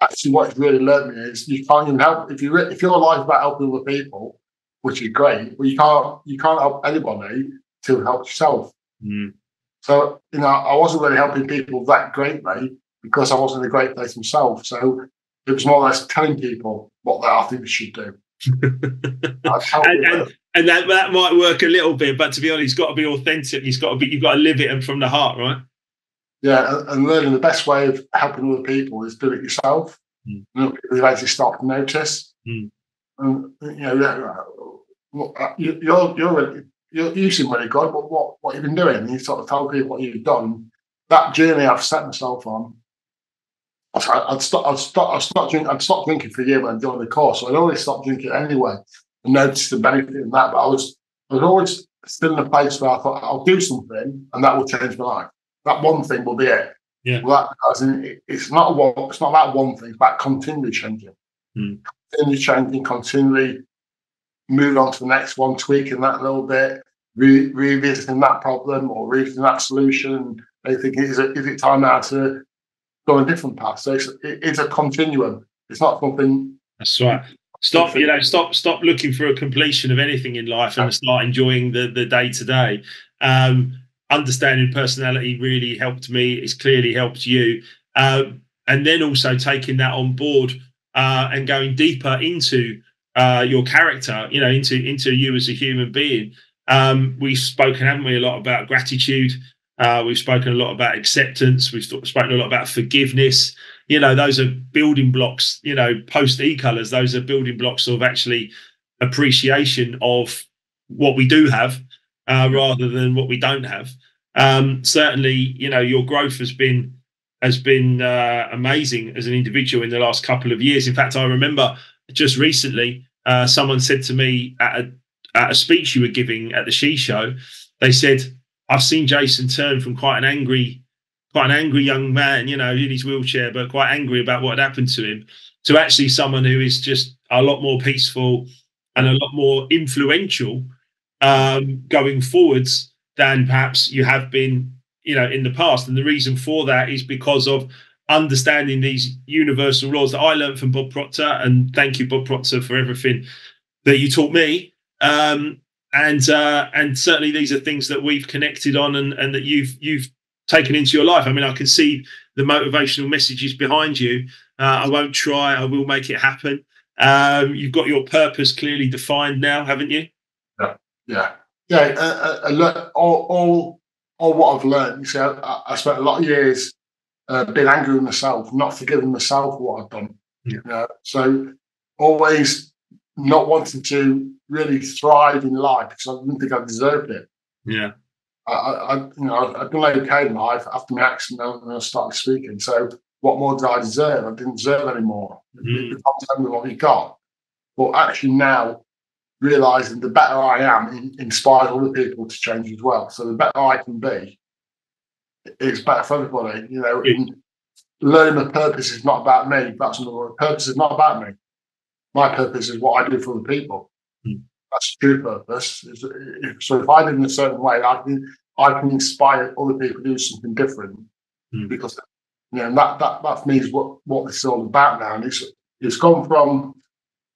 actually, what it's really learned me is you can't even help if your life is about helping other people, which is great. But you can't help anybody to help yourself. Mm. So I wasn't really helping people that greatly because I wasn't in a great place myself. So it was more or less telling people what I think they should do. and that might work a little bit, but to be honest, it's got to be authentic. You've got to live it and from the heart, right? Yeah, and learning the best way of helping other people is do it yourself. Mm. People eventually start to notice. Mm. And you seem really good, but what you've been doing, and you sort of tell people what you've done. That journey I've set myself on. I'd stop drinking for a year when I'm doing the course. So I'd always stop drinking anyway and notice the benefit in that. But I was always still in a place where I thought I'll do something and that will change my life. That one thing will be it. Yeah. Well, it's not about one thing. It's about continually changing, continually moving on to the next one, tweaking that a little bit, revisiting that problem or revisiting that solution. They think, is it time now to go on a different path? So it's a continuum. It's not something. That's right. Stop looking for a completion of anything in life and start enjoying the day to day. Understanding personality really helped me. It's clearly helped you. And then also taking that on board and going deeper into your character, into you as a human being. We've spoken, haven't we, a lot about gratitude. We've spoken a lot about acceptance. We've spoken a lot about forgiveness. Those are building blocks, post e-colours. Those are building blocks of actually appreciation of what we do have rather than what we don't have. Certainly, your growth has been amazing as an individual in the last couple of years. In fact, I remember just recently someone said to me at a speech you were giving at the She Show, they said, I've seen Jason turn from quite an angry young man, in his wheelchair, but quite angry about what had happened to him, to actually someone who is just a lot more peaceful and a lot more influential going forwards than perhaps you have been, in the past. And the reason for that is because of understanding these universal laws that I learned from Bob Proctor. And thank you, Bob Proctor, for everything that you taught me. And certainly these are things that we've connected on and that you've taken into your life. I mean, I can see the motivational messages behind you. I won't try, I will make it happen. You've got your purpose clearly defined now, haven't you? Yeah. All what I've learned. You see, I spent a lot of years being angry with myself, not forgiving myself for what I've done. Yeah. So always not wanting to really thrive in life because I didn't think I deserved it. Yeah. I'd done okay in life after my accident, and I started speaking. So what more did I deserve? I didn't deserve anymore. You can't tell me what you got. But actually now, realising the better I am inspires other people to change as well. So the better I can be, it's better for everybody. Learning the purpose is not about me. That's another word. Purpose is not about me. My purpose is what I do for the people. That's true purpose. So if I did it in a certain way, I can inspire other people to do something different. Because that for me is what this is all about now. And it's gone from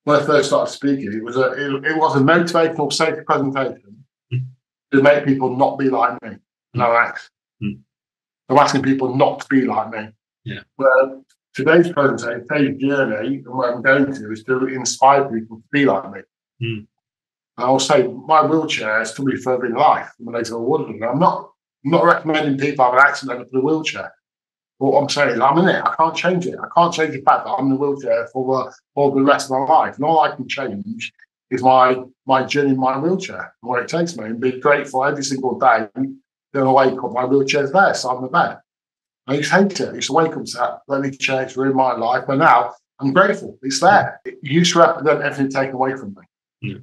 when I first started speaking, it was a motivational safety presentation to make people not be like me. I'm asking people not to be like me. Yeah. Where today's presentation, today's journey, and where I'm going to is to inspire people to be like me. And I'll say my wheelchair is to me further in life than when they go wooden. I'm not recommending people have an accident with a wheelchair. But what I'm saying is I'm in it. I can't change it. I can't change the fact that I'm in a wheelchair for the rest of my life. And all I can change is my journey in my wheelchair and where it takes me, and be grateful every single day. Then I wake up, my wheelchair's there, so I'm in the bed. I used to hate it. I used to wake up to that, let me change ruin my life. But now I'm grateful. It's there. It used to represent everything taken away from me.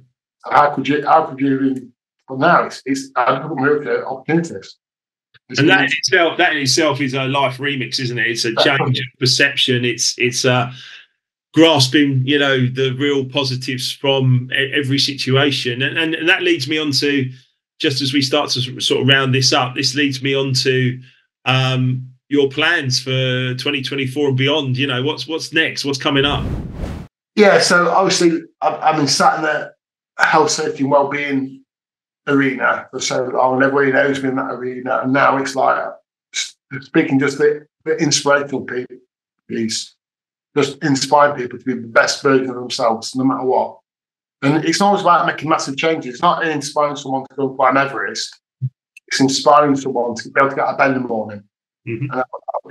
So how could you but now it's opportunities. And that in itself is a life remix, isn't it? It's a change of perception. It's grasping, the real positives from every situation. And that leads me on to, just as we start to sort of round this up, this leads me on to your plans for 2024 and beyond. What's next? What's coming up? Yeah, so obviously I've been sat in the health, safety and wellbeing arena for so long, and everybody knows me in that arena. And now it's like speaking just the inspirational piece, just inspire people to be the best version of themselves, no matter what. And it's not always about making massive changes. It's not inspiring someone to go climb Everest. It's inspiring someone to be able to get out of bed in the morning and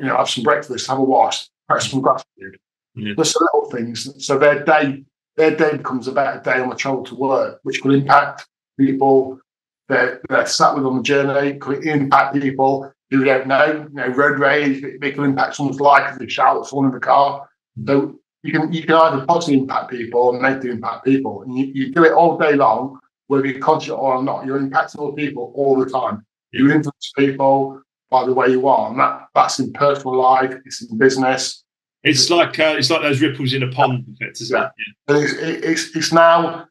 have some breakfast, have a wash, practice some gratitude. Just the little things. So their day becomes a better day on the travel to work, which will impact people they're sat with on the journey. Could impact people who don't know. Road rage, it can impact someone's life if they shout at someone in the car. So you can either positively impact people or negatively impact people. And you do it all day long, whether you're conscious or not. You're impacting other people all the time. You influence people by the way you are. And that's in personal life, it's in business. It's like those ripples in a pond effect, isn't it? And it's now,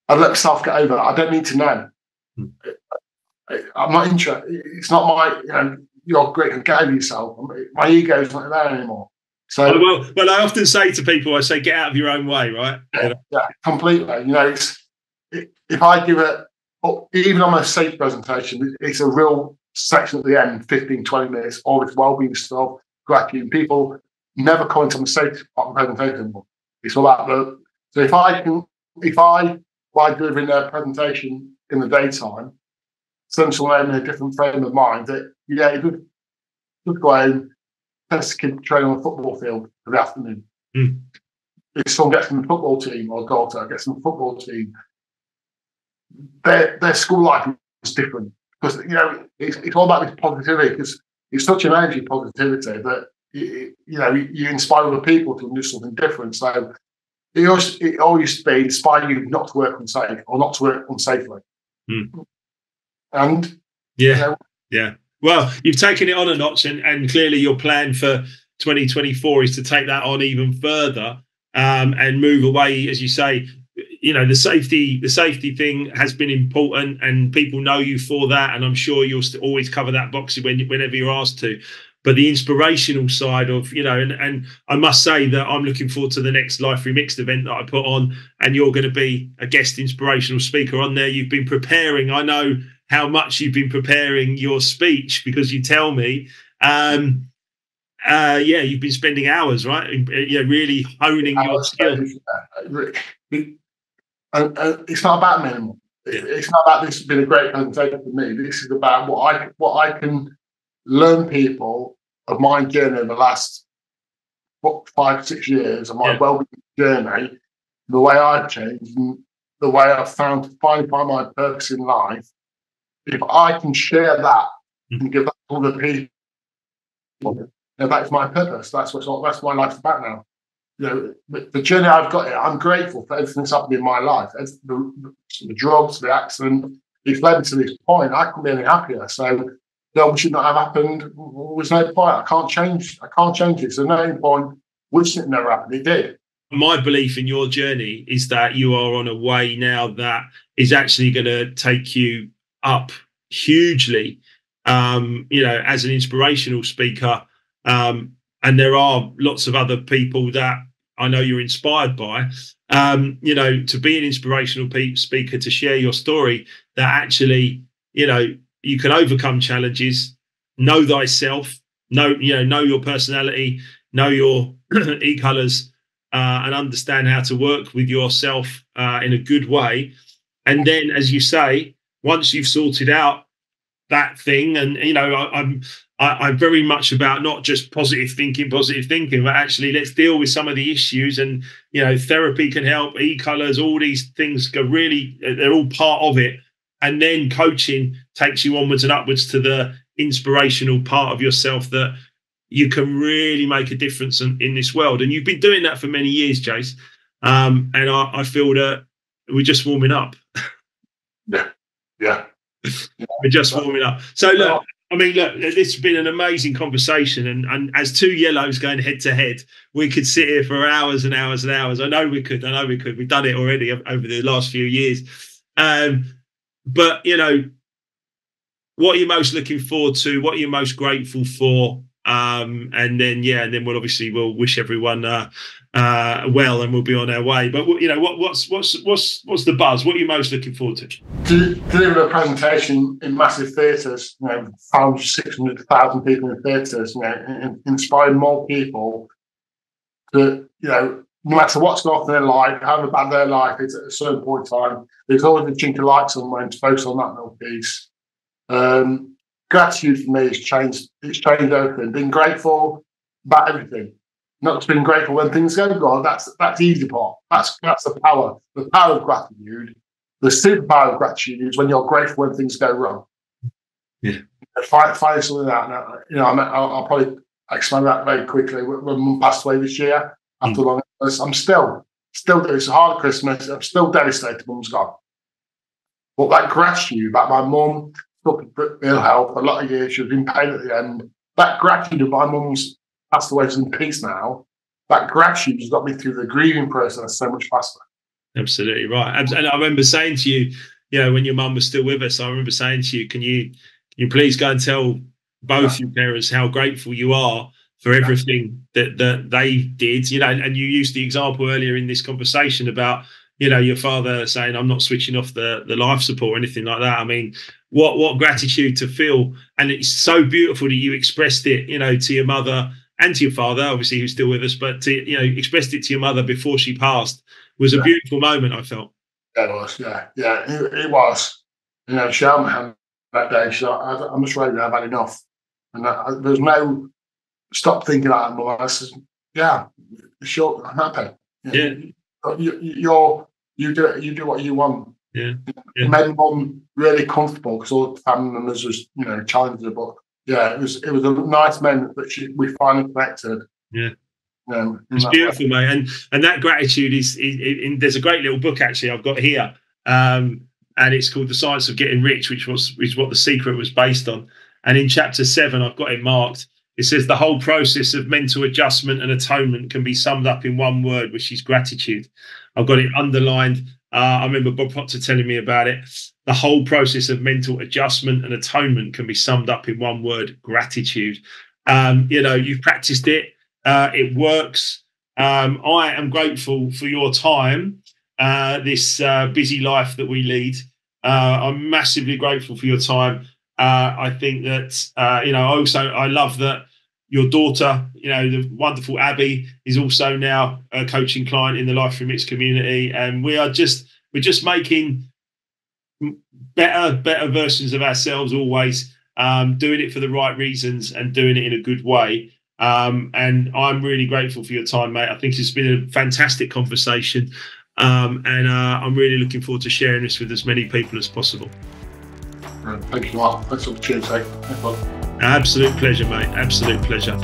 I've let myself get over it. I don't need to know. I'm not interested. It's not my, you're great, get over yourself. My ego's not there anymore. So well, I often say to people, I say, get out of your own way, right? Yeah, completely. If I give it, even on a safe presentation, it's a real section at the end, 15, 20 minutes, all this well-being stuff, gratitude. People never comment on the safe presentation. It's all about so if I by delivering their presentation in the daytime, send someone in a different frame of mind, that it would go home, test the kid training on a football field for the afternoon. If someone gets in the football team, or daughter gets in the football team, their school life is different, because it's all about this positivity, because it's such an energy positivity that you inspire other people to do something different. So it all used to be inspire you not to work unsafe or not to work unsafely. And yeah. Well, you've taken it on a notch, and clearly your plan for 2024 is to take that on even further and move away, as you say. The safety thing has been important, and people know you for that. And I'm sure you'll always cover that box whenever you're asked to. But the inspirational side of, and I must say that I'm looking forward to the next Life Remixed event that I put on, and you're going to be a guest inspirational speaker on there. You've been preparing. I know how much you've been preparing your speech, because you tell me. You've been spending hours, right? Really honing your skills. And it's not about me anymore. It's not about this being a great presentation for me. This is about what I can learn people of my journey in the last 5-6 years of my well-being journey, the way I've changed, and the way I've found to find my purpose in life, if I can share that and give that to other people, that's my purpose. That's my life's about now. The journey I've got here, I'm grateful for everything that's happened in my life. The drugs, the accident, it's led me to this point. I couldn't be any happier. So, it should not have happened. There's no point. I can't change it. So, no point wishing it never happened. It did. My belief in your journey is that you are on a way now that is actually going to take you up hugely, as an inspirational speaker. And there are lots of other people that I know you're inspired by, to be an inspirational speaker, to share your story, that actually, you can overcome challenges, know thyself, know your personality, know your e-colours, and understand how to work with yourself in a good way. And then, as you say, once you've sorted out that thing, and I'm very much about not just positive thinking, but actually let's deal with some of the issues. And therapy can help, e-colours, all these things they're all part of it. And then coaching takes you onwards and upwards to the inspirational part of yourself that you can really make a difference in this world. And you've been doing that for many years, Jace. And I feel that we're just warming up. Yeah. We're just warming up. So look, this has been an amazing conversation, and as two yellows going head to head, we could sit here for hours and hours and hours. I know we could. We've done it already over the last few years. But what are you most looking forward to? What are you most grateful for? And then we'll wish everyone well, and we'll be on our way. But what's the buzz? What are you most looking forward to? Delivering a presentation in massive theatres, 600,000 people in theatres, inspiring more people to, no matter what's going on in their life, however bad their life is at a certain point in time, there's always a chink of light somewhere to focus on that little piece. Gratitude for me has changed. It's changed everything. Being grateful about everything. Not just being grateful when things go wrong. That's the easy part. That's the power. The power of gratitude. The superpower of gratitude is when you're grateful when things go wrong. Yeah. Find something out. I'll probably explain that very quickly. When Mum passed away this year, after long, I'm still doing. It's a hard Christmas. I'm still devastated. Mum's gone. But that gratitude, that my mum ill health, a lot of years, she was in pain at the end. That gratitude of my mum's passed away, she's in peace now. That gratitude has got me through the grieving process so much faster. Absolutely right. And I remember saying to you, when your mum was still with us, I remember saying to you, can you please go and tell both your parents how grateful you are for everything that they did, and you used the example earlier in this conversation about, your father saying, I'm not switching off the life support or anything like that. I mean, what gratitude to feel. And it's so beautiful that you expressed it, to your mother and to your father, obviously, who's still with us, but to, expressed it to your mother before she passed was a beautiful moment, I felt. Yeah, it was. Yeah. It was. She had my hand that day. She said, I'm just ready. I've had enough. And there's no stop thinking about it more. I said, yeah, sure, I'm happy. Yeah. You do what you want. Yeah. It made Mum really comfortable because all the family members was, challenging her. But yeah, it was a nice moment that we finally connected. Yeah. It's beautiful, mate. And that gratitude is there's a great little book actually I've got here. And it's called The Science of Getting Rich, which is what The Secret was based on. And in chapter 7, I've got it marked. It says the whole process of mental adjustment and atonement can be summed up in one word, which is gratitude. I've got it underlined. I remember Bob Potter telling me about it. The whole process of mental adjustment and atonement can be summed up in one word: gratitude. You've practiced it. It works. I am grateful for your time, this busy life that we lead. I'm massively grateful for your time. I think that, I love that your daughter, the wonderful Abby, is also now a coaching client in the Life Remix community. And we're just making better versions of ourselves always, doing it for the right reasons and doing it in a good way. And I'm really grateful for your time, mate. I think it's been a fantastic conversation. and I'm really looking forward to sharing this with as many people as possible. Thank you, Mark. Thanks for the opportunity. Absolute pleasure, mate. Absolute pleasure.